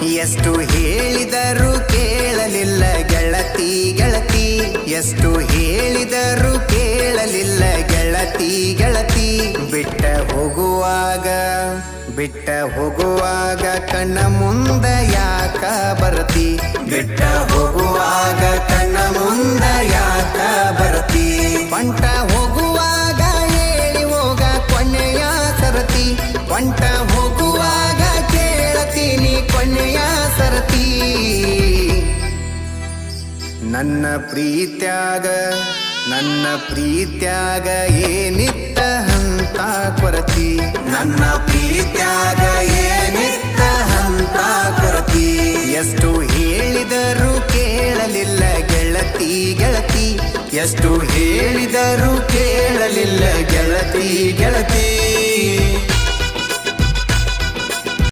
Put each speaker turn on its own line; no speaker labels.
ಎಷ್ಟು ಹೇಳಿದರೂ ಕೇಳಲಿಲ್ಲ ಗೆಳತಿ ಗೆಳತಿ, ಎಷ್ಟು ಹೇಳಿದರೂ ಕೇಳಲಿಲ್ಲ ಗೆಳತಿ ಗೆಳತಿ. ಬಿಟ್ಟ ಹೋಗುವಾಗ ಕಣ್ಣ ಮುಂದ ಯಾಕ ಬರ್ತಿ, ಬಿಟ್ಟ ಹೋಗುವಾಗ ಕಣ್ಣ ಮುಂದ ಯಾಕ ಬರ್ತಿ. ಪಂಟ ಹೋಗುವಾಗ ಹೇಳಿ ಹೋಗ ಕೊನೆಯ ಸರತಿ, ಪಂಟ ಹೋಗುವಾಗ ಕೇಳತೀನಿ ಕೊನೆಯ ಸರತಿ. ನನ್ನ ಪ್ರೀತ್ಯಾಗ ಏನಿತ್ತ ಹಂತ ಕೊರತಿ, ನನ್ನ ಪ್ರೀತ್ಯಾಗ ಏನಿತ್ತ ಹಂತ ಕೊರತಿ. ಎಷ್ಟು ಹೇಳಿದರೂ ಕೇಳಲಿಲ್ಲ ಗೆಳತಿ ಗೆಳತಿ, ಎಷ್ಟು ಹೇಳಿದರೂ ಕೇಳಲಿಲ್ಲ ಗೆಳತಿ ಗೆಳತಿ.